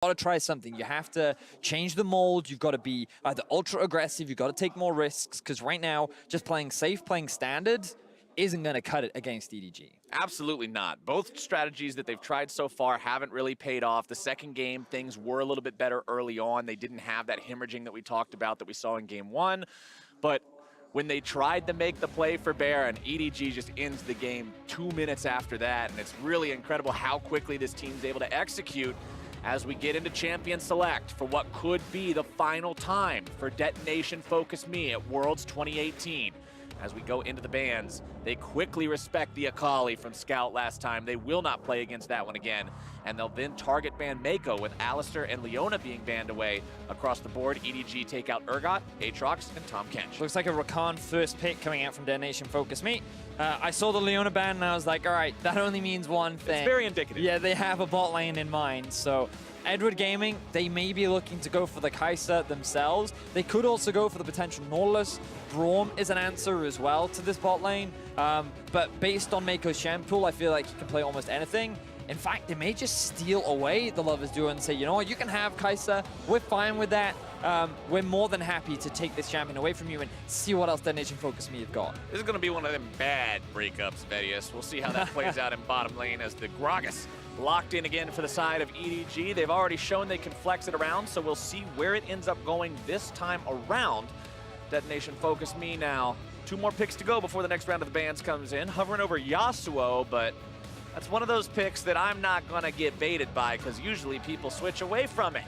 got to try something. You have to change the mold. You've got to be either ultra aggressive. You've got to take more risks because right now, just playing safe, playing standard isn't going to cut it against EDG. Absolutely not. Both strategies that they've tried so far haven't really paid off. The second game, things were a little bit better early on. They didn't have that hemorrhaging that we talked about that we saw in game one. But when they tried to make the play for Baron, EDG just ends the game 2 minutes after that. And it's really incredible how quickly this team's able to execute as we get into Champion Select for what could be the final time for Detonation FocusMe at Worlds 2018. As we go into the bans, they quickly respect the Akali from Scout last time. They will not play against that one again. And they'll then target ban Mako with Alistair and Leona being banned away. Across the board, EDG take out Urgot, Aatrox, and Tahm Kench. Looks like a Rakan first pick coming out from Detonation FocusMe. I saw the Leona ban and I was like, all right, that only means one thing. It's very indicative. Yeah, they have a bot lane in mind. So Edward Gaming, they may be looking to go for the Kai'Sa themselves. They could also go for the potential Nautilus. Braum is an answer as well to this bot lane. But based on Mako's champ pool, I feel like he can play almost anything. In fact, they may just steal away the Lovers Duo and say, you know what, you can have Kai'Sa. We're fine with that. We're more than happy to take this champion away from you and see what else Detonation FocusMe have got. This is going to be one of them bad breakups, Vedius. We'll see how that plays out in bottom lane as the Gragas locked in again for the side of EDG. They've already shown they can flex it around, so we'll see where it ends up going this time around. Detonation FocusMe now. 2 more picks to go before the next round of the bans comes in. Hovering over Yasuo, but that's one of those picks that I'm not going to get baited by because usually people switch away from it.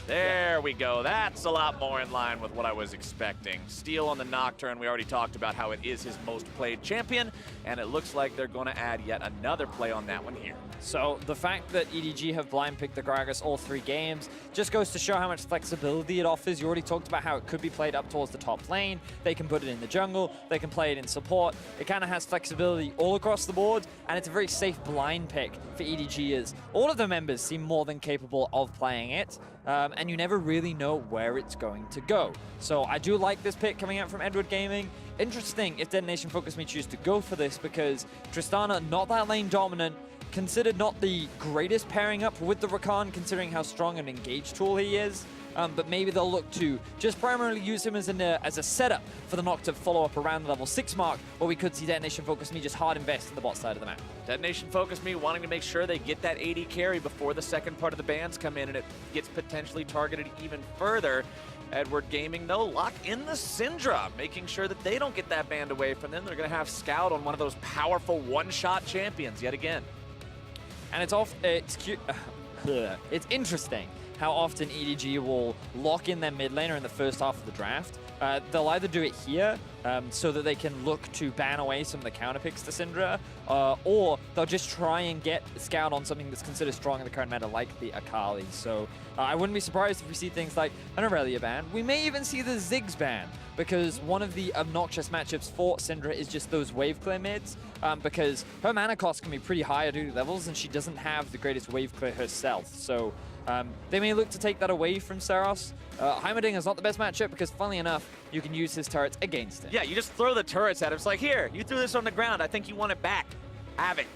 There we go. That's a lot more in line with what I was expecting. Steal on the Nocturne. We already talked about how it is his most played champion, and it looks like they're going to add yet another play on that one here. So the fact that EDG have blind picked the Gragas all 3 games just goes to show how much flexibility it offers. You already talked about how it could be played up towards the top lane. They can put it in the jungle. They can play it in support. It kind of has flexibility all across the board, and it's a very safe blind pick for EDG as all of the members seem more than capable of playing it. And you never really know where it's going to go. So I do like this pick coming out from Edward Gaming. Interesting if Detonation FocusMe choose to go for this because Tristana, not that lane dominant, considered not the greatest pairing up with the Rakan considering how strong an engage tool he is. But maybe they'll look to just primarily use him as a setup for the Nocturne follow-up around the level 6 mark, where we could see Detonation FocusMe just hard invest in the bot side of the map. Detonation FocusMe wanting to make sure they get that AD carry before the second part of the bans come in and it gets potentially targeted even further. Edward Gaming, though, lock in the Syndra, making sure that they don't get that banned away from them. They're going to have Scout on one of those powerful one-shot champions yet again. And it's interesting how often EDG will lock in their mid laner in the first half of the draft. They'll either do it here so that they can look to ban away some of the counter picks to Syndra, or they'll just try and get Scout on something that's considered strong in the current meta, like the Akali. So I wouldn't be surprised if we see things like an Aurelia ban. We may even see the Ziggs ban, because one of the obnoxious matchups for Syndra is just those wave clear mids, because her mana cost can be pretty high at early levels, and she doesn't have the greatest wave clear herself. So they may look to take that away from Saros. Heimerdinger is not the best matchup because, funnily enough, you can use his turrets against it. Yeah, you just throw the turrets at him. It's like, here, you threw this on the ground. I think you want it back. Have it.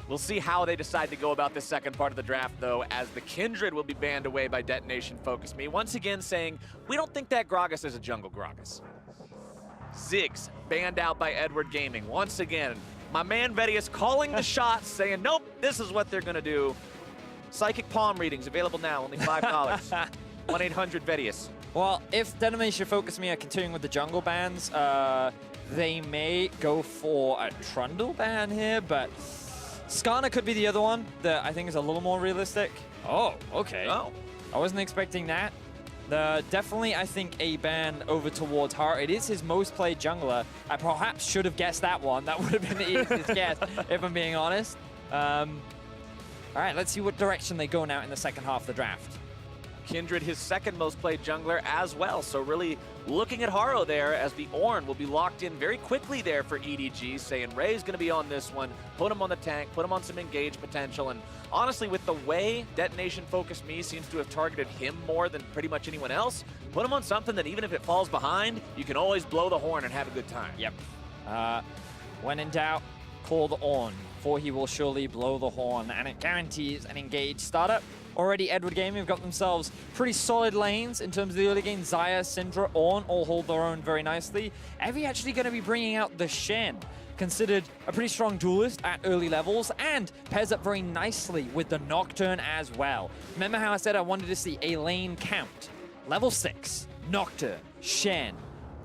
We'll see how they decide to go about this second part of the draft, though, as the Kindred will be banned away by Detonation FocusMe. Once again saying, we don't think that Gragas is a jungle Gragas. Ziggs banned out by Edward Gaming. Once again, my man Vedius calling the shots, saying, nope, this is what they're going to do. Psychic palm readings available now, only $5. 1-800-VEDIUS. Well, if Detonation FocusMe are continuing with the jungle bans, they may go for a Trundle ban here, but Skarner could be the other one that I think is a little more realistic. Oh, okay. Oh. I wasn't expecting that. Definitely, I think, a ban over towards Hart. It is his most played jungler. I perhaps should have guessed that one. That would have been the easiest guess, if I'm being honest. All right, let's see what direction they go now in the second half of the draft. Kindred, his second most played jungler as well. So really looking at Haro there as the Ornn will be locked in very quickly there for EDG, saying Ray's going to be on this one, put him on the tank, put him on some engage potential. And honestly, with the way Detonation FocusMe seems to have targeted him more than pretty much anyone else, put him on something that even if it falls behind, you can always blow the horn and have a good time. Yep. When in doubt, call the Ornn, for he will surely blow the horn, and it guarantees an engaged startup. already Edward Gaming have got themselves pretty solid lanes in terms of the early game. Xayah, Syndra, Ornn all hold their own very nicely. Evie actually going to be bringing out the Shen, considered a pretty strong duelist at early levels, and pairs up very nicely with the Nocturne as well. Remember how I said I wanted to see a lane count? Level 6, Nocturne, Shen,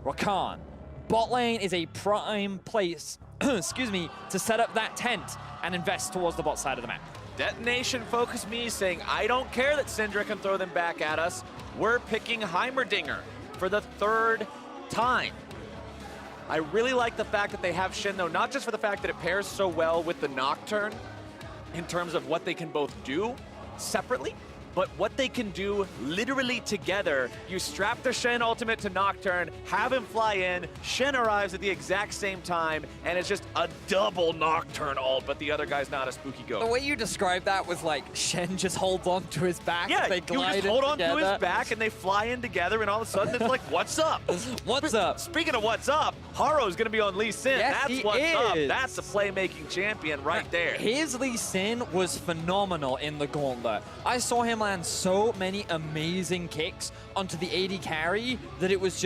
Rakan. Bot lane is a prime place, excuse me, to set up that tent and invest towards the bot side of the map. Detonation FocusMe saying, I don't care that Syndra can throw them back at us. We're picking Heimerdinger for the 3rd time. I really like the fact that they have Shen, though, not just for the fact that it pairs so well with the Nocturne in terms of what they can both do separately, but what they can do literally together. You strap the Shen ultimate to Nocturne, have him fly in, Shen arrives at the exact same time, and it's just a double Nocturne ult, but the other guy's not a spooky ghost. The way you described that was like Shen just holds on to his back. Yeah, they you glide just hold on together. to his back and they fly in together, and all of a sudden it's like, what's up? What's up? Speaking of what's up, Haro's gonna be on Lee Sin. Yes, That's he what's up. is. That's the playmaking champion right there. His Lee Sin was phenomenal in the gauntlet. I saw him land so many amazing kicks onto the AD carry that it was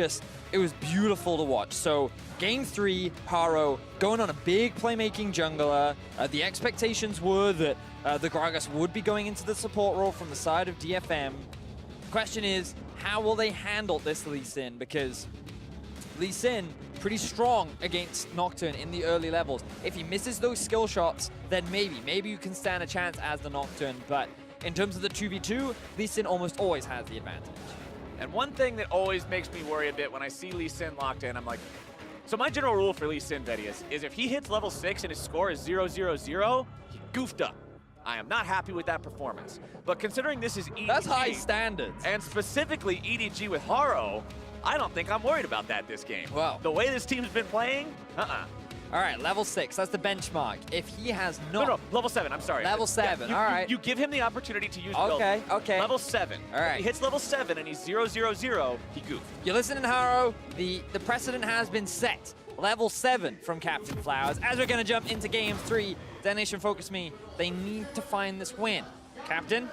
beautiful to watch. So game 3, Haro going on a big playmaking jungler. The expectations were that the Gragas would be going into the support role from the side of DFM. Question is, how will they handle this Lee Sin? Because Lee Sin, pretty strong against Nocturne in the early levels. If he misses those skill shots, then maybe you can stand a chance as the Nocturne. But in terms of the 2v2, Lee Sin almost always has the advantage. And one thing that always makes me worry a bit when I see Lee Sin locked in, I'm like, so my general rule for Lee Sin, Vedius, is if he hits level 6 and his score is 0-0-0, he goofed up. I am not happy with that performance. But considering this is EDG, that's high standards. And specifically EDG with Haro, I don't think I'm worried about that this game. Well, the way this team's been playing, All right, level 6, that's the benchmark. If he has not... No, level 7, I'm sorry. Level 7, yeah, all right. You give him the opportunity to use Okay. Level 7. All right. If he hits level 7 and he's 0-0-0, he goofed. You're listening, Haro. The precedent has been set. Level 7 from Captain Flowers. As we're going to jump into game 3, DetonatioN FocusMe, they need to find this win. Captain,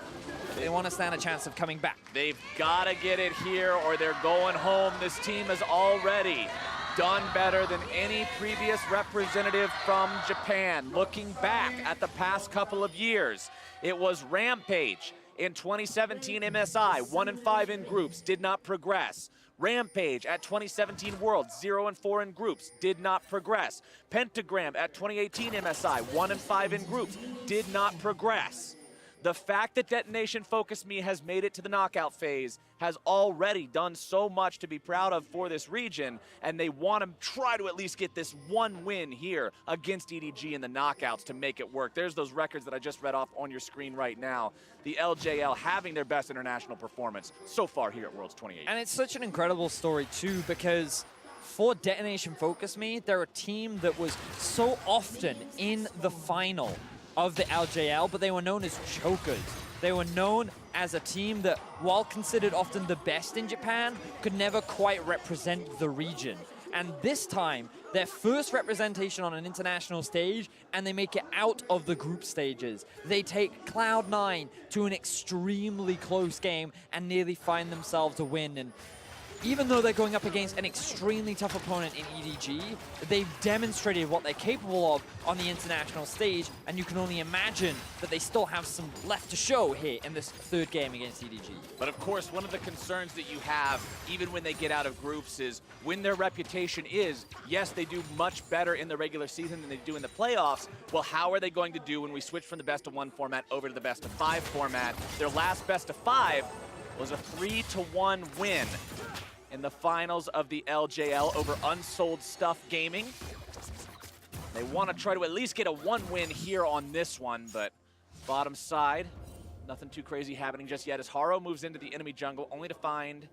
they want to stand a chance of coming back. They've got to get it here or they're going home. This team has already done better than any previous representative from Japan. Looking back at the past couple of years, it was Rampage in 2017 MSI, 1-5 in groups, did not progress. Rampage at 2017 Worlds, 0-4 in groups, did not progress. Pentagram at 2018 MSI, 1-5 in groups, did not progress. The fact that DetonatioN FocusMe has made it to the knockout phase has already done so much to be proud of for this region, and they want to try to at least get this one win here against EDG in the knockouts to make it work. There's those records that I just read off on your screen right now. The LJL having their best international performance so far here at Worlds 28. And it's such an incredible story, too, because for DetonatioN FocusMe, they're a team that was so often in the final of the LJL, but they were known as chokers. They were known as a team that, while considered often the best in Japan, could never quite represent the region. And this time, their first representation on an international stage, and they make it out of the group stages. They take Cloud9 to an extremely close game and nearly find themselves a win. And even though they're going up against an extremely tough opponent in EDG, they've demonstrated what they're capable of on the international stage, and you can only imagine that they still have some left to show here in this 3rd game against EDG. But of course, one of the concerns that you have, even when they get out of groups, is when their reputation is, yes, they do much better in the regular season than they do in the playoffs. Well, how are they going to do when we switch from the best-of-1 format over to the best-of-5 format? Their last best-of-5 was a 3-1 win in the finals of the LJL over Unsold Stuff Gaming. They want to try to at least get a 1 win here on this one, but bottom side, nothing too crazy happening just yet as Haro moves into the enemy jungle, only to find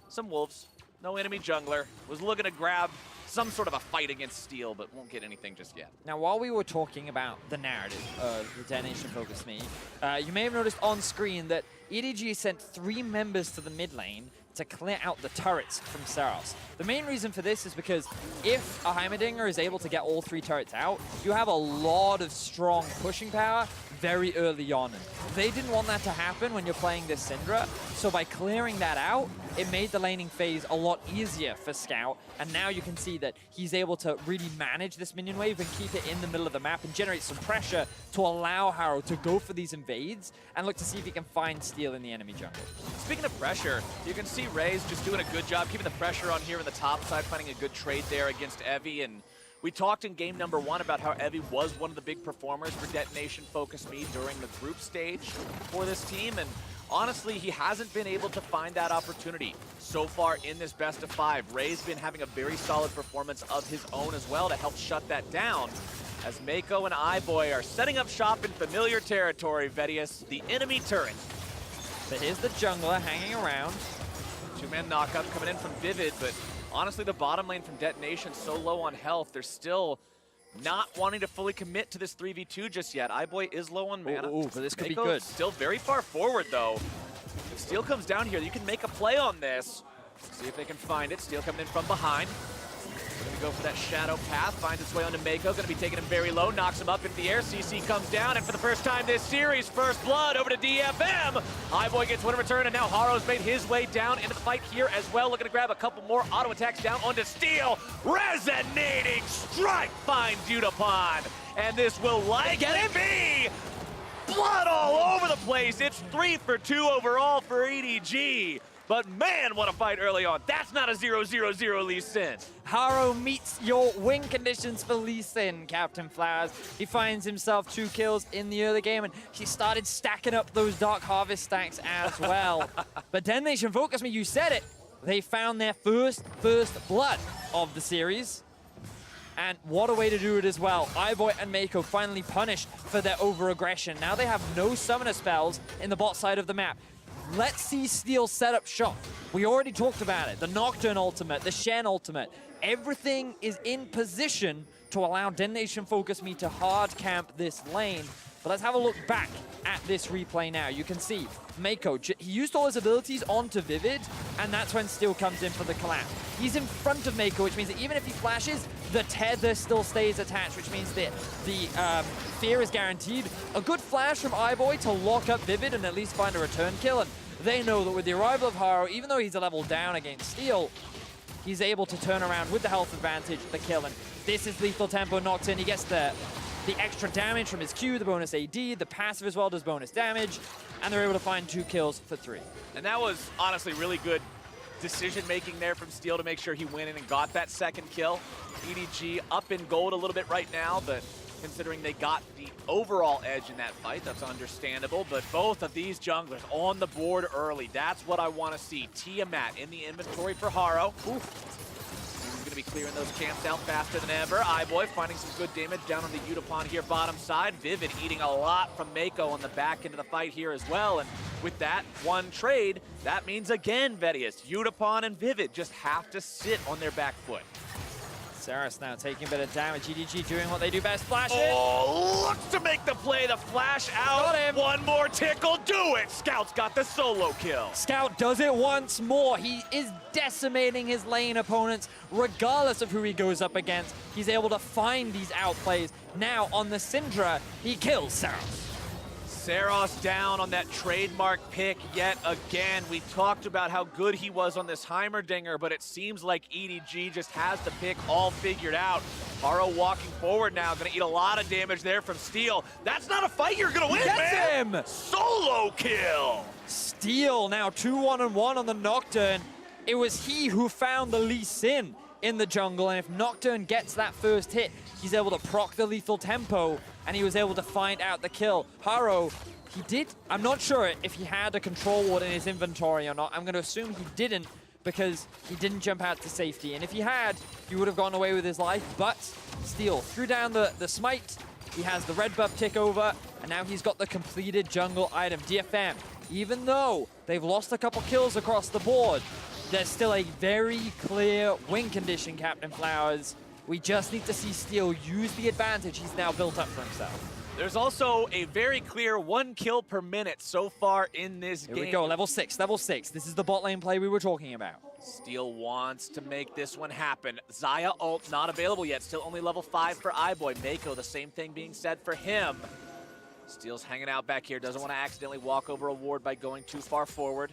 some wolves. No enemy jungler. Was looking to grab some sort of a fight against Steel, but won't get anything just yet. Now, while we were talking about the narrative of the DetonatioN FocusMe, you may have noticed on screen that EDG sent 3 members to the mid lane to clear out the turrets from Saros. The main reason for this is because if a Heimerdinger is able to get all 3 turrets out, you have a lot of strong pushing power very early on. They didn't want that to happen when you're playing this Syndra, so by clearing that out, it made the laning phase a lot easier for Scout, and now you can see that he's able to really manage this minion wave and keep it in the middle of the map and generate some pressure to allow Harrow to go for these invades and look to see if he can find Steel in the enemy jungle. Speaking of pressure, you can see Ray's just doing a good job keeping the pressure on here in the top side, finding a good trade there against Evie. And we talked in game number 1 about how Evie was one of the big performers for Detonation FocusMe during the group stage for this team. And honestly, he hasn't been able to find that opportunity so far in this best of 5. Ray's been having a very solid performance of his own as well to help shut that down, as Mako and iBoy are setting up shop in familiar territory, Vedius, the enemy turret. But here's the jungler hanging around. 2-man knockup coming in from Vivid, but honestly, the bottom lane from Detonation so low on health, they're still not wanting to fully commit to this 3v2 just yet. iBoy is low on mana. Ooh, but this could be Mako good. Still very far forward, though. If Steel comes down here, you can make a play on this. See if they can find it. Steel coming in from behind. Gonna go for that shadow path, finds its way onto Mako, gonna be taking him very low, knocks him up into the air, CC comes down, and for the first time this series, first blood over to DFM. iBoy gets one in return, and now Haro's made his way down into the fight here as well, looking to grab a couple more auto attacks down onto Steel. Resonating strike finds Udapon, and this will likely be blood all over the place. It's 3 for 2 overall for EDG. But man, what a fight early on. That's not a 0-0-0 Lee Sin. Harrow meets your win conditions for Lee Sin, Captain Flowers. He finds himself 2 kills in the early game, and he started stacking up those Dark Harvest stacks as well. But Detonation FocusMe, you said it. They found their first blood of the series. And what a way to do it as well. iBoy and Mako finally punished for their over-aggression. Now they have no summoner spells in the bot side of the map. Let's see Steel set up shop. We already talked about it. The Nocturne ultimate, the Shen ultimate. Everything is in position to allow Detonation FocusMe to hard camp this lane. But let's have a look back at this replay now. You can see Mako, he used all his abilities onto Vivid, and that's when Steel comes in for the collapse. He's in front of Mako, which means that even if he flashes, the tether still stays attached, which means that the fear is guaranteed. A good flash from iBoy to lock up Vivid and at least find a return kill, and they know that with the arrival of Harrow, even though he's a level down against Steel, he's able to turn around with the health advantage, the kill, and this is lethal tempo Nocturne. He gets the extra damage from his Q, the bonus AD, the passive as well does bonus damage, and they're able to find 2 kills for 3. And that was honestly really good decision-making there from Steel to make sure he went in and got that second kill. EDG up in gold a little bit right now, but considering they got the overall edge in that fight, that's understandable. But both of these junglers on the board early. That's what I want to see. Tiamat in the inventory for Harrow. He's going to be clearing those camps out faster than ever. iBoy finding some good damage down on the Udapon here bottom side. Vivid eating a lot from Mako on the back end of the fight here as well. And with that one trade, that means again, Vedius, Udapon and Vivid just have to sit on their back foot. Saris now taking a bit of damage. EDG doing what they do best, flash it. Oh, looks to make the play, the flash out. Got him. One more tickle, do it. Scout's got the solo kill. Scout does it once more. He is decimating his lane opponents, regardless of who he goes up against. He's able to find these outplays. Now on the Syndra, he kills Saros. Saros down on that trademark pick yet again. We talked about how good he was on this Heimerdinger, but it seems like EDG just has the pick all figured out. Harrow walking forward now, gonna eat a lot of damage there from Steel. That's not a fight you're gonna win, man! Him! Solo kill! Steel now 2-1-1 on the Nocturne. It was he who found the Lee Sin in the jungle, and if Nocturne gets that first hit, he's able to proc the lethal tempo, and he was able to find out the kill. Harrow, he did, I'm not sure if he had a control ward in his inventory or not. I'm going to assume he didn't, because he didn't jump out to safety. And if he had, he would have gone away with his life, but Steel threw down the smite. He has the red buff tick over, and now he's got the completed jungle item. DFM, even though they've lost a couple kills across the board, there's still a very clear win condition, Captain Flowers. We just need to see Steel use the advantage he's now built up for himself. There's also a very clear 1 kill per minute so far in this game. Here we go, level 6, level 6. This is the bot lane play we were talking about. Steel wants to make this one happen. Xayah ult not available yet, still only level 5 for iBoy. Mako, the same thing being said for him. Steel's hanging out back here, doesn't want to accidentally walk over a ward by going too far forward.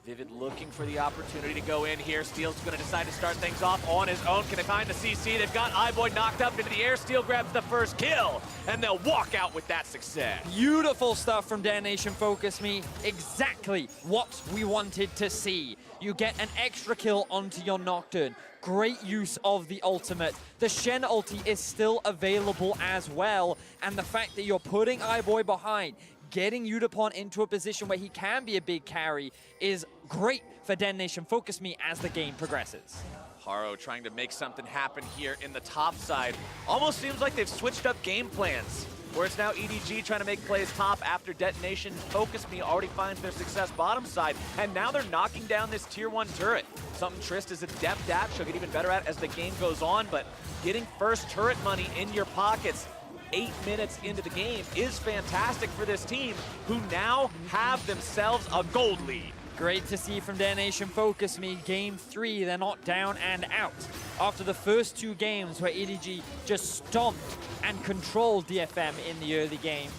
Vivid looking for the opportunity to go in here. Steel's going to decide to start things off on his own. Can they find the CC? They've got iBoy knocked up into the air. Steel grabs the first kill, and they'll walk out with that success. Beautiful stuff from DetonatioN FocusMe. Exactly what we wanted to see. You get an extra kill onto your Nocturne. Great use of the ultimate. The Shen ulti is still available as well, and the fact that you're putting iBoy behind, getting Yutapon into a position where he can be a big carry is great for DetonatioN FocusMe as the game progresses. Haro trying to make something happen here in the top side. Almost seems like they've switched up game plans, where it's now EDG trying to make plays top after DetonatioN FocusMe already finds their success bottom side, and now they're knocking down this tier 1 turret. Something Trist is adept at, she'll get even better at as the game goes on, but getting first turret money in your pockets 8 minutes into the game is fantastic for this team, who now have themselves a gold lead. Great to see from DetonatioN FocusMe. Game 3, they're not down and out. After the first 2 games where EDG just stomped and controlled DFM in the early game,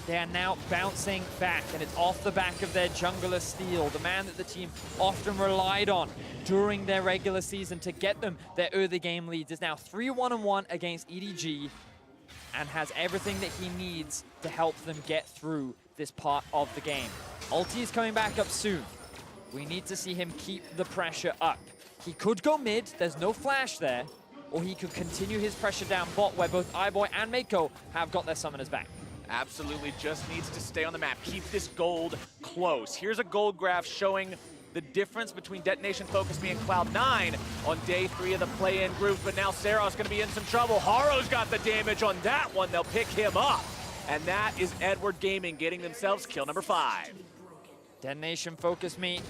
they are now bouncing back, and it's off the back of their jungler Steel, the man that the team often relied on during their regular season to get them their early game leads. Is now 3-1-1 against EDG, and has everything that he needs to help them get through this part of the game. Ulti is coming back up soon. We need to see him keep the pressure up. He could go mid, there's no flash there, or he could continue his pressure down bot, where both iBoy and Mako have got their summoners back. Absolutely just needs to stay on the map, keep this gold close. Here's a gold graph showing the difference between DetonatioN FocusMe and Cloud9 on day 3 of the play-in group, but now Seros going to be in some trouble. Haro's got the damage on that one. They'll pick him up, and that is Edward Gaming getting themselves kill number 5. DetonatioN FocusMe.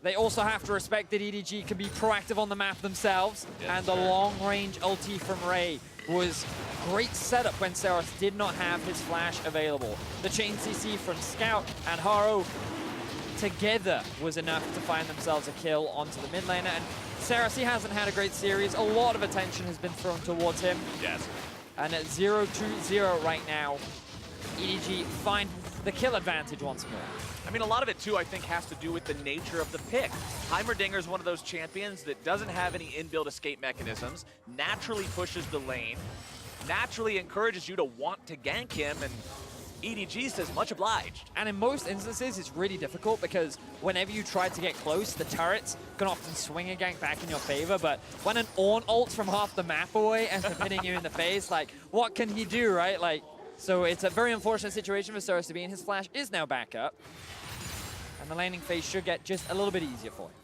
They also have to respect that EDG can be proactive on the map themselves, and the long-range ulti from Ray was great setup when Seros did not have his flash available. The chain CC from Scout and Haro together was enough to find themselves a kill onto the mid laner, and Seros, he hasn't had a great series. A lot of attention has been thrown towards him. Yes. And at 0-2-0 right now, EDG find the kill advantage once more. I mean, a lot of it, too, I think, has to do with the nature of the pick. Heimerdinger is one of those champions that doesn't have any inbuilt escape mechanisms, naturally pushes the lane, naturally encourages you to want to gank him, and EDG says much obliged. And in most instances, it's really difficult because whenever you try to get close, the turrets can often swing a gank back in your favor, but when an Ornn ults from half the map away ends up hitting you in the face, like, what can he do, right? Like, so it's a very unfortunate situation for Seros to be in. His flash is now back up, and the laning phase should get just a little bit easier for him.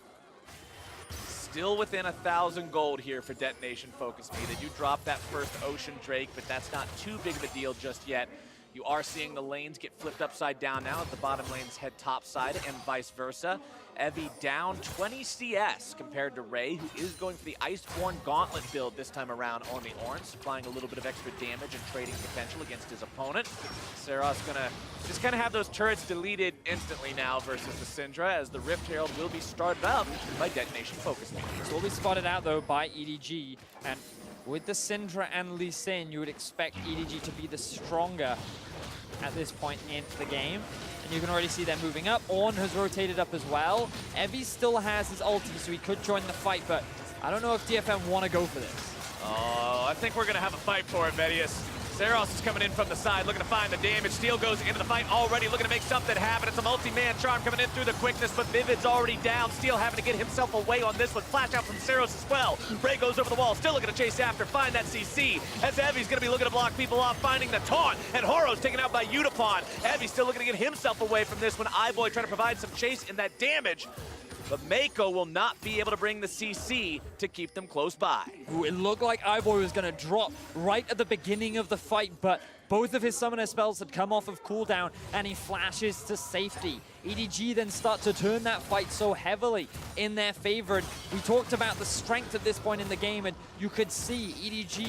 Still within 1,000 gold here for DetonatioN FocusMe. They do drop that first Ocean Drake, but that's not too big of a deal just yet. You are seeing the lanes get flipped upside down now as the bottom lanes head topside and vice versa. Evie down 20 CS compared to Ray, who is going for the Iceborne Gauntlet build this time around on the Ornn, supplying a little bit of extra damage and trading potential against his opponent. Seros gonna just kind of have those turrets deleted instantly now versus the Syndra, as the Rift Herald will be started up by DetonatioN FocusMe. This will be spotted out though by EDG, and with the Syndra and Lee Sin, you would expect EDG to be the stronger at this point in the game. And you can already see them moving up. Ornn has rotated up as well. Evie still has his ulti, so he could join the fight, but I don't know if DFM want to go for this. Oh, I think we're going to have a fight for it, Vedius. Seros is coming in from the side, looking to find the damage. Steel goes into the fight already, looking to make something happen. It's a multi-man charm coming in through the quickness, but Vivid's already down. Steel having to get himself away on this one. Flash out from Seros as well. Ray goes over the wall, still looking to chase after, find that CC. As Evie's going to be looking to block people off, finding the taunt, and Horo's taken out by Yutapon. Evie still looking to get himself away from this one. iBoy trying to provide some chase in that damage. But Mako will not be able to bring the CC to keep them close by. Ooh, it looked like iBoy was going to drop right at the beginning of the fight, but both of his summoner spells had come off of cooldown, and he flashes to safety. EDG then start to turn that fight so heavily in their favor. And we talked about the strength at this point in the game, and you could see EDG,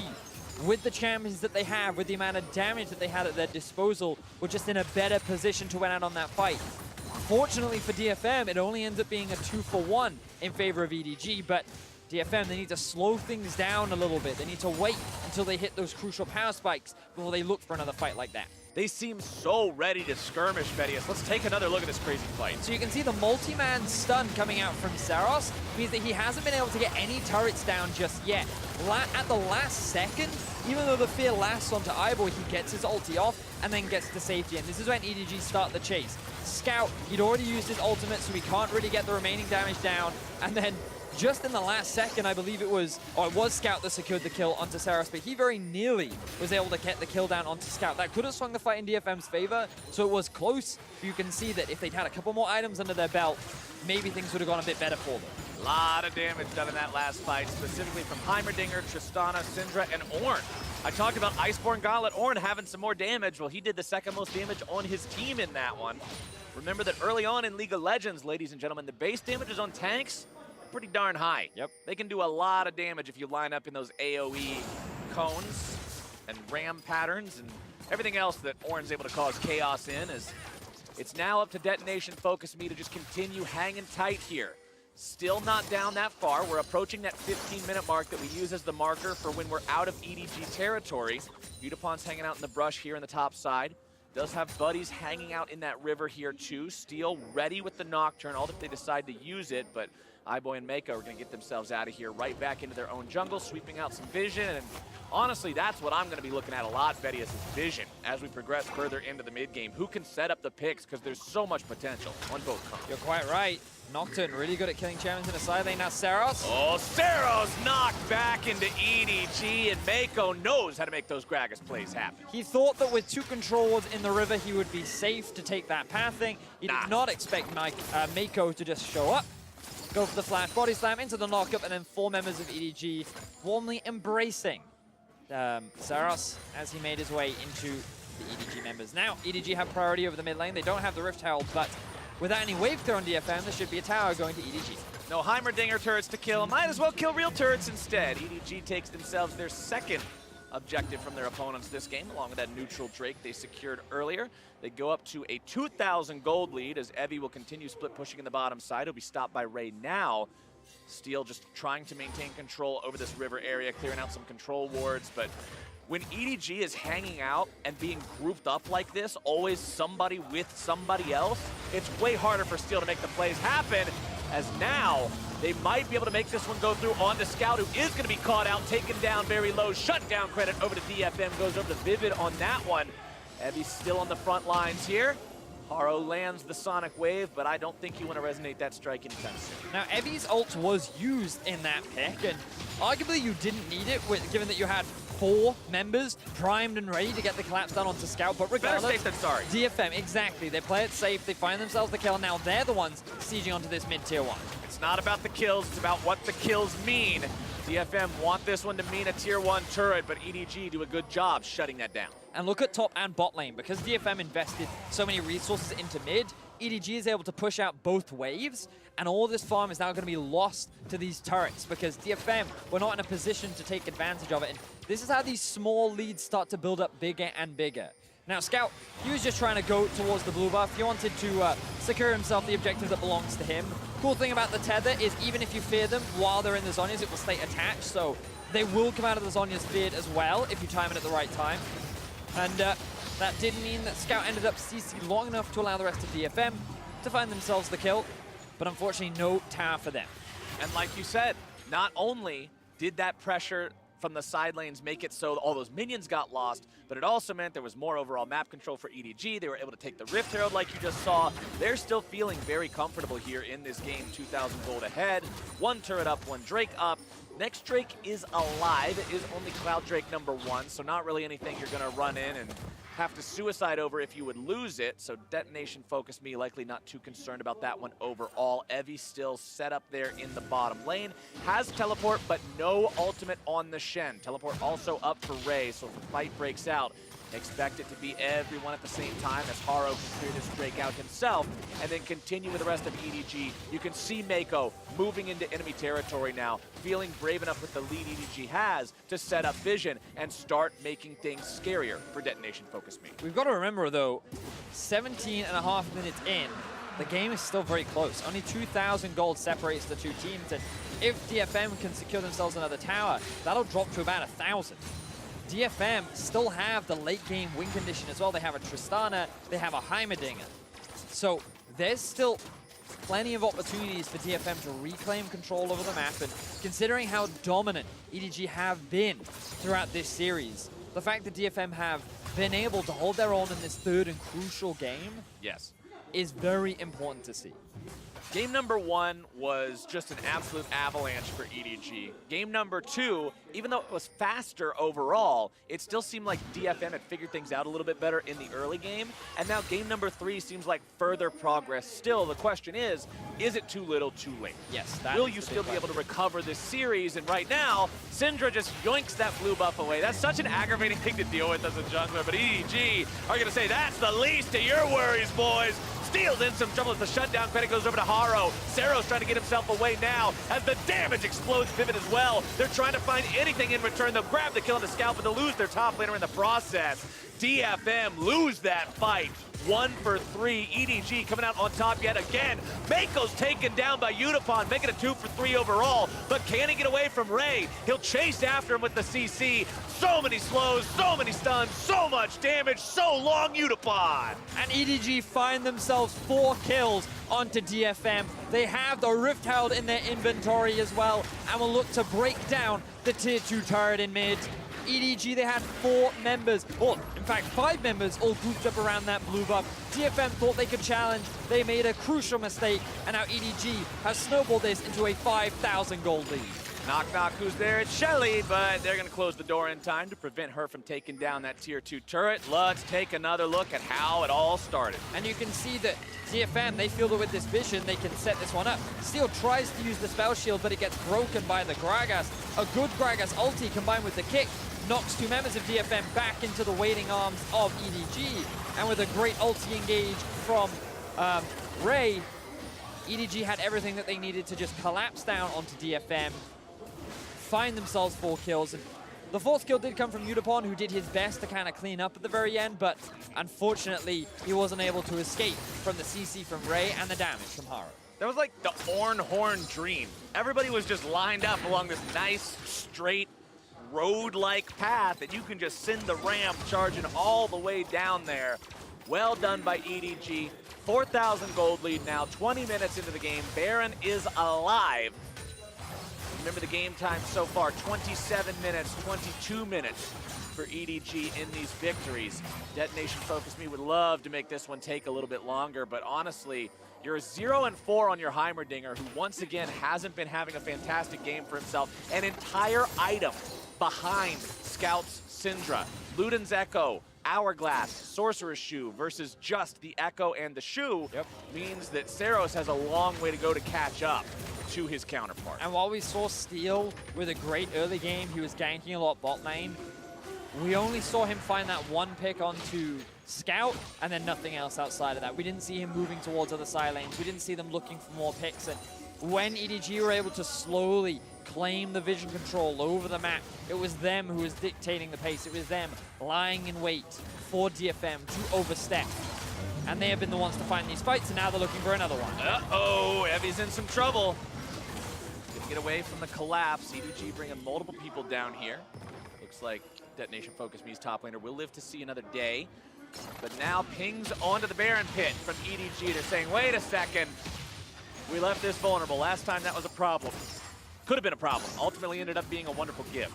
with the champions that they have, with the amount of damage that they had at their disposal, were just in a better position to win out on that fight. Fortunately for DFM, it only ends up being a 2-for-1 in favor of EDG, but DFM, they need to slow things down a little bit. They need to wait until they hit those crucial power spikes before they look for another fight like that. They seem so ready to skirmish, Vedius. Let's take another look at this crazy fight. So you can see the multi-man stun coming out from Saros means that he hasn't been able to get any turrets down just yet. At the last second, even though the fear lasts onto Eyeboy, he gets his ulti off and then gets to safety. And this is when EDG start the chase. Scout, he'd already used his ultimate, so he can't really get the remaining damage down. And then just in the last second, I believe it was Scout that secured the kill onto Saros, but he very nearly was able to get the kill down onto Scout. That could have swung the fight in DFM's favor, so it was close. You can see that if they'd had a couple more items under their belt, maybe things would have gone a bit better for them. A lot of damage done in that last fight, specifically from Heimerdinger, Tristana, Syndra, and Ornn. I talked about Iceborne Gauntlet Ornn having some more damage. Well, he did the second most damage on his team in that one. Remember that early on in League of Legends, ladies and gentlemen, the base damages on tanks pretty darn high. Yep. They can do a lot of damage if you line up in those AoE cones and ram patterns and everything else that Ornn's able to cause chaos in. As it's now up to Detonation FocusMe to just continue hanging tight here. Still not down that far. We're approaching that 15-minute mark that we use as the marker for when we're out of EDG territory. Beautipon's hanging out in the brush here on the top side. Does have buddies hanging out in that river here too. Steel ready with the Nocturne, all if they decide to use it, but Eyeboy and Mako are going to get themselves out of here right back into their own jungle, sweeping out some vision. And honestly, that's what I'm going to be looking at a lot, Vedius, is vision as we progress further into the mid-game. Who can set up the picks? Because there's so much potential on both fronts. You're quite right. Nocturne really good at killing champions in the side lane. Now Saros. Oh, Saros knocked back into EDG, and Mako knows how to make those Gragas plays happen. He thought that with 2 control wards in the river, he would be safe to take that pathing. He did not expect Mako to just show up. Go for the flash body slam into the knockup, and then 4 members of EDG warmly embracing Saros as he made his way into the EDG members. Now, EDG have priority over the mid lane. They don't have the Rift Herald, but without any wave clear on DFM, there should be a tower going to EDG. No Heimerdinger turrets to kill. Might as well kill real turrets instead. EDG takes themselves their second objective from their opponents this game, along with that neutral Drake they secured earlier. They go up to a 2,000 gold lead as Evie will continue split pushing in the bottom side. He'll be stopped by Ray now. Steel just trying to maintain control over this river area, clearing out some control wards, but when EDG is hanging out and being grouped up like this, always somebody with somebody else, it's way harder for Steel to make the plays happen, as now they might be able to make this one go through onto Scout, who is going to be caught out, taken down very low. Shutdown credit over to DFM, goes over to Vivid on that one. Evie's still on the front lines here. Haro lands the Sonic Wave, but I don't think you want to resonate that strike anytime soon. Now, Evie's ult was used in that pick, and arguably you didn't need it, given that you had 4 members primed and ready to get the collapse done onto Scout, but regardless, better safe than sorry. DFM, exactly. They play it safe, they find themselves the kill, now they're the ones sieging onto this mid-tier 1. It's not about the kills, it's about what the kills mean. DFM want this one to mean a tier 1 turret, but EDG do a good job shutting that down. And look at top and bot lane. Because DFM invested so many resources into mid, EDG is able to push out both waves, and all this farm is now going to be lost to these turrets because DFM were not in a position to take advantage of it. And this is how these small leads start to build up bigger and bigger. Now, Scout, he was just trying to go towards the blue buff. He wanted to secure himself the objective that belongs to him. Cool thing about the tether is even if you fear them while they're in the Zhonya's, it will stay attached. So they will come out of the Zhonya's feared as well if you time it at the right time. And that did mean that Scout ended up CC long enough to allow the rest of DFM to find themselves the kill. But unfortunately, no tower for them. And like you said, not only did that pressure from the side lanes make it so all those minions got lost, but it also meant there was more overall map control for EDG. They were able to take the Rift Herald like you just saw. They're still feeling very comfortable here in this game, 2,000 gold ahead. 1 turret up, 1 Drake up. Next Drake is alive. It is only Cloud Drake number 1, so not really anything you're going to run in and have to suicide over if you would lose it. So Detonation FocusMe likely not too concerned about that one overall. Evie still set up there in the bottom lane. Has teleport, but no ultimate on the Shen. Teleport also up for Ray, so if the fight breaks out, expect it to be everyone at the same time as Haro can clear this Drake out himself and then continue with the rest of EDG. You can see Mako moving into enemy territory now, feeling brave enough with the lead EDG has to set up vision and start making things scarier for Detonation FocusMe. We've got to remember, though, 17.5 minutes in, the game is still very close. Only 2,000 gold separates the two teams, and if DFM can secure themselves another tower, that'll drop to about 1,000. DFM still have the late game win condition as well. They have a Tristana, they have a Heimerdinger. So there's still plenty of opportunities for DFM to reclaim control over the map, and considering how dominant EDG have been throughout this series, the fact that DFM have been able to hold their own in this third and crucial game is very important to see. Game number 1 was just an absolute avalanche for EDG. Game number 2, even though it was faster overall, it still seemed like DFM had figured things out a little bit better in the early game. And now game number 3 seems like further progress. Still, the question is it too little, too late? Yes. Will you still be able to recover this series? And right now, Syndra just yoinks that blue buff away. That's such an aggravating thing to deal with as a jungler, but EDG are going to say, that's the least of your worries, boys. Steals in some trouble as the shutdown credit goes over to Haro. Cero's trying to get himself away now as the damage explodes Pivot as well. They're trying to find anything in return. They'll grab the kill on the scalp, but they'll lose their top laner in the process. DFM lose that fight. 1 for 3. EDG coming out on top yet again. Mako's taken down by Unipon, making it 2 for 3 overall. But can he get away from Ray? He'll chase after him with the CC. So many slows, so many stuns, so much damage, so long Unipon. And EDG find themselves 4 kills onto DFM. They have the Rift Herald in their inventory as well, and will look to break down the tier 2 turret in mid. EDG, they had 4 members, or in fact 5 members, all grouped up around that blue buff. DFM thought they could challenge, they made a crucial mistake, and now EDG has snowballed this into a 5,000 gold lead. Knock knock, who's there? It's Shelly, but they're gonna close the door in time to prevent her from taking down that tier 2 turret. Let's take another look at how it all started. And you can see that DFM, they feel that with this vision, they can set this one up. Steel tries to use the spell shield, but it gets broken by the Gragas. A good Gragas ulti combined with the kick knocks 2 members of DFM back into the waiting arms of EDG. And with a great ulti engage from Ray, EDG had everything that they needed to just collapse down onto DFM, find themselves 4 kills. And the 4th kill did come from Unipon, who did his best to kind of clean up at the very end, but unfortunately, he wasn't able to escape from the CC from Ray and the damage from Haro. That was like the Ornhorn dream. Everybody was just lined up along this nice, straight, road-like path, and you can just send the ramp charging all the way down there. Well done by EDG. 4,000 gold lead now, 20 minutes into the game. Baron is alive. Remember the game time so far, 27 minutes, 22 minutes for EDG in these victories. Detonation FocusMe would love to make this one take a little bit longer, but honestly, you're 0-4 on your Heimerdinger, who once again hasn't been having a fantastic game for himself. An entire item behind Scout's Syndra. Luden's Echo, Hourglass, Sorcerer's Shoe versus just the Echo and the Shoe means that Ceros has a long way to go to catch up to his counterpart. And while we saw Steel with a great early game, he was ganking a lot bot lane, we only saw him find that 1 pick onto Scout, and then nothing else outside of that. We didn't see him moving towards other side lanes. We didn't see them looking for more picks. And when EDG were able to slowly claim the vision control over the map, it was them who was dictating the pace. It was them lying in wait for DFM to overstep. And they have been the ones to find these fights, and now they're looking for another one. Uh-oh, Evie's in some trouble. Gonna get away from the collapse. EDG bringing multiple people down here. Looks like Detonation FocusMe's top laner will live to see another day. But now pings onto the Baron pit from EDG. They're saying, wait a second. We left this vulnerable. Last time that was a problem. Could have been a problem. Ultimately ended up being a wonderful gift.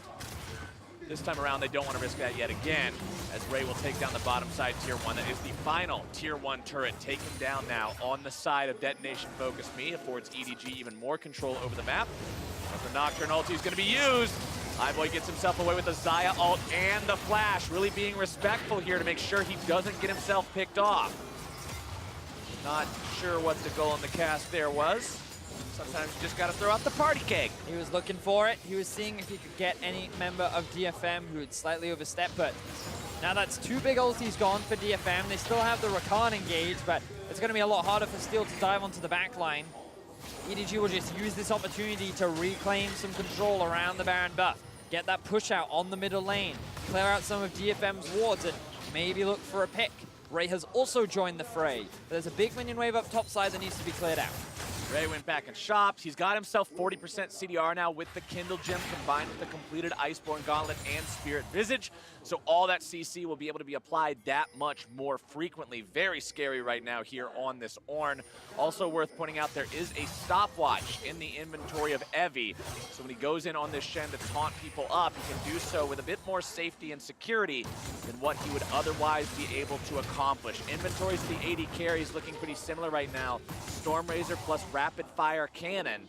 This time around, they don't want to risk that yet again, as Ray will take down the bottom side tier 1. That is the final tier 1 turret taken down now on the side of Detonation FocusMe. Affords EDG even more control over the map. But the Nocturne ulti is going to be used. Highboy gets himself away with the Xayah ult and the flash, really being respectful here to make sure he doesn't get himself picked off. Not sure what the goal in the cast there was. Sometimes you just got to throw out the party cake. He was looking for it. He was seeing if he could get any member of DFM who would slightly overstep, but now that's 2 big ultis gone for DFM. They still have the Rakan engaged, but it's going to be a lot harder for Steel to dive onto the back line. EDG will just use this opportunity to reclaim some control around the Baron buff. Get that push out on the middle lane. Clear out some of DFM's wards and maybe look for a pick. Ray has also joined the fray. There's a big minion wave up top side that needs to be cleared out. Ray went back and shopped. He's got himself 40% CDR now with the Kindle Gem combined with the completed Iceborne Gauntlet and Spirit Visage. So all that CC will be able to be applied that much more frequently. Very scary right now here on this Ornn. Also worth pointing out, there is a stopwatch in the inventory of Evie. So when he goes in on this Shen to taunt people up, he can do so with a bit more safety and security than what he would otherwise be able to accomplish. Inventories to the AD carries looking pretty similar right now. Stormrazor plus Rapid Fire Cannon,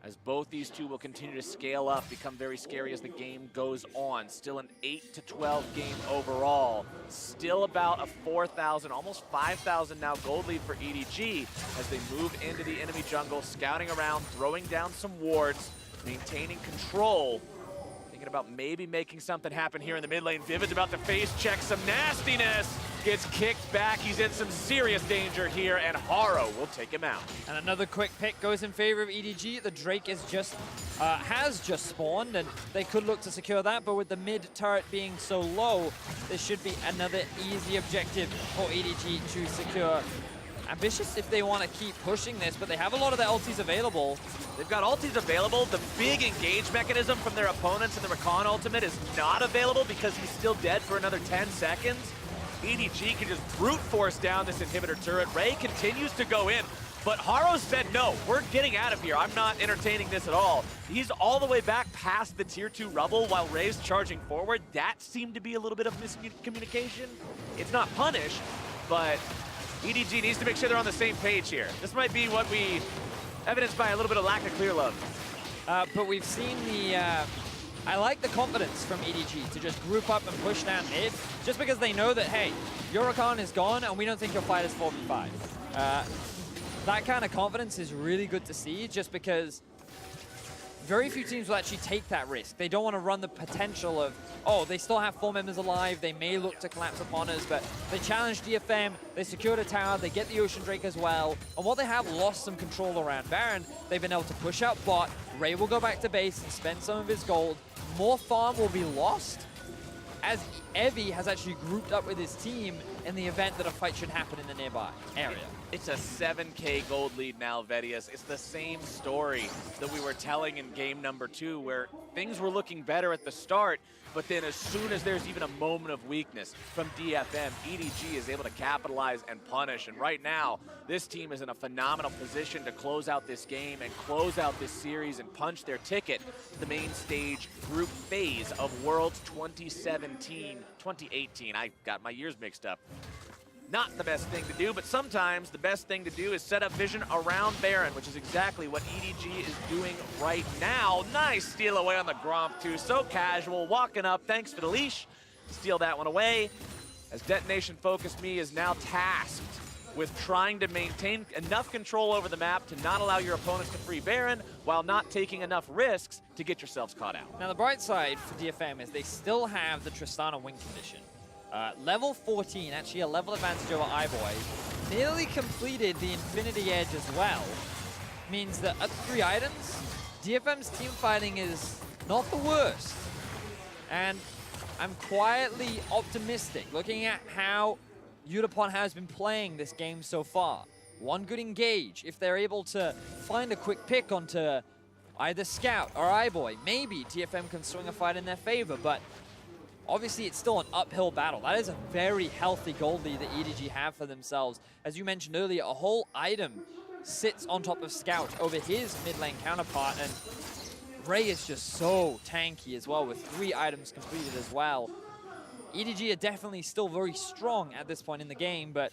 as both these two will continue to scale up, become very scary as the game goes on. Still an 8-12 game overall. Still about a 4,000, almost 5,000 now gold lead for EDG as they move into the enemy jungle, scouting around, throwing down some wards, maintaining control. Thinking about maybe making something happen here in the mid lane. Vivid's about to face check some nastiness. Gets kicked back. He's in some serious danger here, and Haro will take him out. And another quick pick goes in favor of EDG. The Drake is has just spawned, and they could look to secure that, but with the mid turret being so low, this should be another easy objective for EDG to secure. Ambitious if they want to keep pushing this, but they have a lot of their ultis available. They've got ultis available. The big engage mechanism from their opponents in the Rakan ultimate is not available because he's still dead for another 10 seconds. EDG can just brute force down this inhibitor turret. Ray continues to go in, but Haro said, no, we're getting out of here. I'm not entertaining this at all. He's all the way back past the tier 2 rubble while Ray's charging forward. That seemed to be a little bit of miscommunication. It's not punish, but EDG needs to make sure they're on the same page here. This might be what we evidenced by a little bit of lack of clear love. But we've seen the... I like the confidence from EDG to just group up and push down mid, just because they know that, hey, your Rakan is gone and we don't think your fight is 4v5. That kind of confidence is really good to see, just because very few teams will actually take that risk. They don't want to run the potential of, oh, they still have 4 members alive, they may look to collapse upon us, but they challenge DFM, they secured a tower, they get the Ocean Drake as well, and while they have lost some control around Baron, they've been able to push out bot. Ray will go back to base and spend some of his gold. More farm will be lost, as Evie has actually grouped up with his team in the event that a fight should happen in the nearby area. It's a 7K gold lead now, Vedius. It's the same story that we were telling in game number 2, where things were looking better at the start, but then as soon as there's even a moment of weakness from DFM, EDG is able to capitalize and punish. And right now, this team is in a phenomenal position to close out this game and close out this series and punch their ticket to the main stage group phase of Worlds 2018. I got my years mixed up. Not the best thing to do, but sometimes the best thing to do is set up vision around Baron, which is exactly what EDG is doing right now. Nice steal away on the Gromp too, so casual, walking up, thanks for the leash. Steal that one away, as Detonation FocusMe is now tasked with trying to maintain enough control over the map to not allow your opponents to free Baron, while not taking enough risks to get yourselves caught out. Now the bright side for DFM is they still have the Tristana win condition. Level 14, actually a level advantage over iBoy, nearly completed the Infinity Edge as well. Means that at 3 items, DFM's team fighting is not the worst. And I'm quietly optimistic looking at how Utapon has been playing this game so far. One good engage, if they're able to find a quick pick onto either Scout or iBoy, maybe DFM can swing a fight in their favor, but obviously, it's still an uphill battle. That is a very healthy gold lead that EDG have for themselves. As you mentioned earlier, a whole item sits on top of Scout over his mid lane counterpart, and Ray is just so tanky as well, with 3 items completed as well. EDG are definitely still very strong at this point in the game, but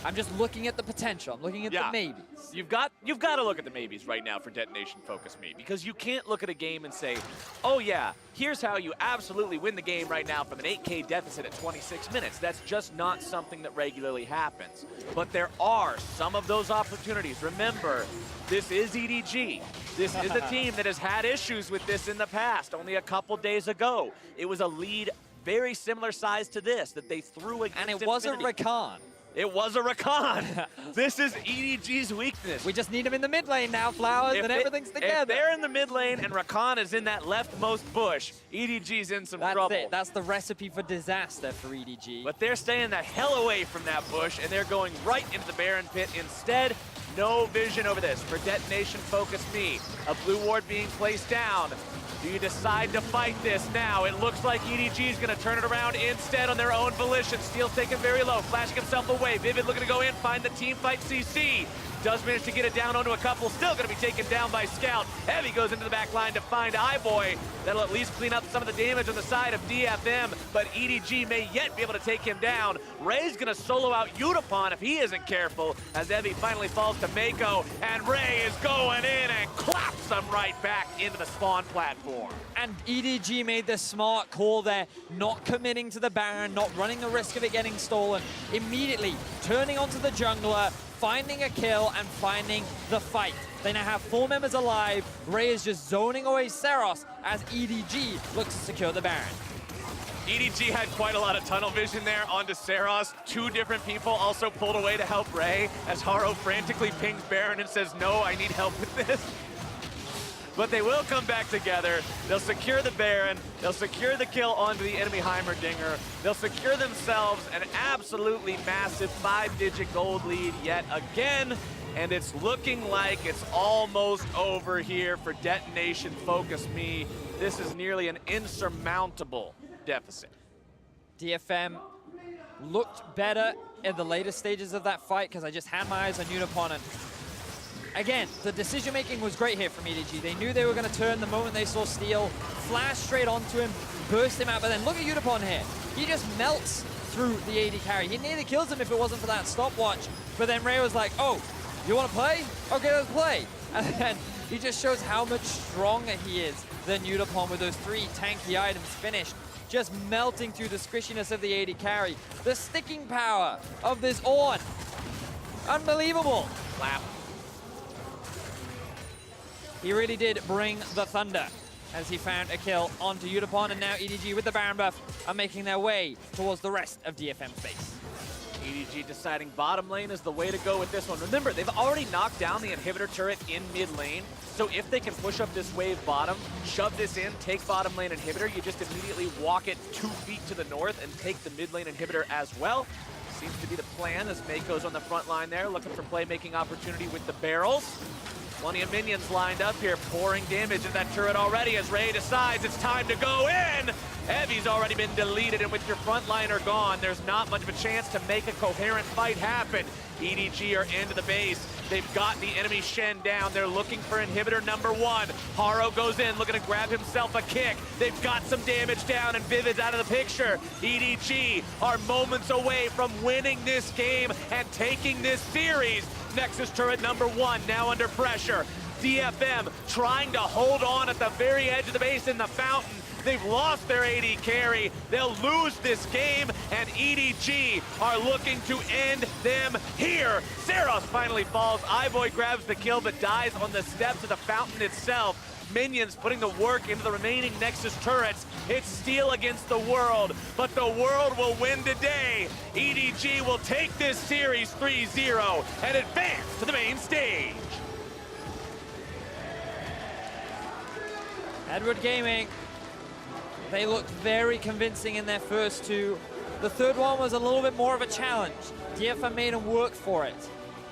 I'm just looking at the potential. I'm looking at the maybes. You've got to look at the maybes right now for Detonation FocusMe, because you can't look at a game and say, oh yeah, here's how you absolutely win the game right now from an 8K deficit at 26 minutes. That's just not something that regularly happens. But there are some of those opportunities. Remember, this is EDG. This is a team that has had issues with this in the past. Only a couple days ago, it was a lead very similar size to this that they threw against And it wasn't Rakan. It was a Rakan. This is EDG's weakness. We just need him in the mid lane now, Flowers, and everything's together. If they're in the mid lane and Rakan is in that leftmost bush, EDG's in some trouble. That's it. That's the recipe for disaster for EDG. But they're staying the hell away from that bush, and they're going right into the Baron pit instead. no vision over this for Detonation FocusMe. A blue ward being placed down. Do you decide to fight this now? It looks like EDG is going to turn it around instead on their own volition. Steel's taken very low, flashing himself away. Vivid looking to go in, find the team fight CC. Does manage to get it down onto a couple, still going to be taken down by Scout. Heavy goes into the back line to find iBoy. That'll at least clean up some of the damage on the side of DFM, but EDG may yet be able to take him down. Ray's going to solo out Utapon if he isn't careful, as Evie finally falls to Mako, and Ray is going in and claps them right back into the spawn platform. And EDG made the smart call there, not committing to the Baron, not running the risk of it getting stolen, immediately turning onto the jungler, finding a kill and finding the fight. They now have 4 members alive. Ray is just zoning away Seros as EDG looks to secure the Baron. EDG had quite a lot of tunnel vision there onto Seros. 2 different people also pulled away to help Ray as Haro frantically pings Baron and says, no, I need help with this. But they will come back together. They'll secure the Baron. They'll secure the kill onto the enemy Heimerdinger. They'll secure themselves an absolutely massive 5-digit gold lead yet again. And it's looking like it's almost over here for Detonation FocusMe. This is nearly an insurmountable deficit. DFM looked better in the later stages of that fight because I just had my eyes on Utapon, and again, the decision-making was great here from EDG. They knew they were going to turn the moment they saw Steel, flash straight onto him, burst him out, but then look at Utapon here. He just melts through the AD carry. He nearly kills him if it wasn't for that stopwatch, but then Ray was like, oh, you want to play? Okay, let's play. And then he just shows how much stronger he is than Utapon with those 3 tanky items finished, just melting through the squishiness of the AD carry. The sticking power of this Ornn. Unbelievable. Clap. He really did bring the thunder as he found a kill onto Utapon, and now EDG with the Baron buff are making their way towards the rest of DFM's base. EDG deciding bottom lane is the way to go with this one. Remember, they've already knocked down the inhibitor turret in mid lane, so if they can push up this wave bottom, shove this in, take bottom lane inhibitor, you just immediately walk it 2 feet to the north and take the mid lane inhibitor as well. Seems to be the plan as Mako's on the front line there, looking for playmaking opportunity with the barrels. Plenty of minions lined up here, pouring damage at that turret already as Ray decides it's time to go in. Evie's already been deleted, and with your frontliner gone, there's not much of a chance to make a coherent fight happen. EDG are into the base. They've got the enemy Shen down. They're looking for inhibitor number 1. Haro goes in, looking to grab himself a kick. They've got some damage down, and Vivid's out of the picture. EDG are moments away from winning this game and taking this series. Nexus turret number 1 now under pressure. DFM trying to hold on at the very edge of the base in the fountain. They've lost their AD carry. They'll lose this game, and EDG are looking to end them here. Seros finally falls. iBoy grabs the kill, but dies on the steps of the fountain itself. Minions putting the work into the remaining Nexus turrets. It's Steel against the world, but the world will win today. EDG will take this series 3-0 and advance to the main stage. Edward Gaming, they looked very convincing in their first 2. The third one was a little bit more of a challenge. DFM made them work for it.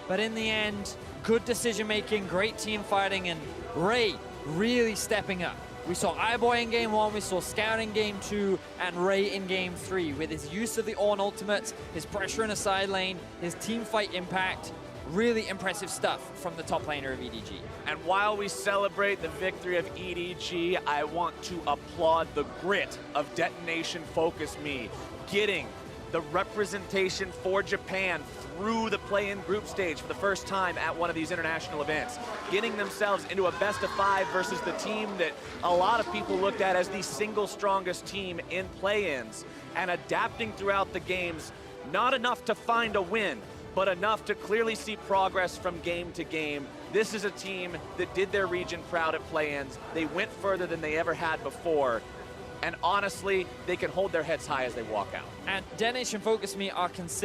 But in the end, good decision-making, great team fighting, and Ray really stepping up. We saw iBoy in game 1, we saw Scout in game 2, and Ray in game 3 with his use of the Ornn ultimate, his pressure in a side lane, his team fight impact. Really impressive stuff from the top laner of EDG. And while we celebrate the victory of EDG, I want to applaud the grit of Detonation FocusMe, getting the representation for Japan through the play-in group stage for the first time at one of these international events, getting themselves into a best-of-5 versus the team that a lot of people looked at as the single strongest team in play-ins, and adapting throughout the games, not enough to find a win, but enough to clearly see progress from game to game. This is a team that did their region proud at play-ins. They went further than they ever had before. And honestly, they can hold their heads high as they walk out. And Detonation FocusMe are considered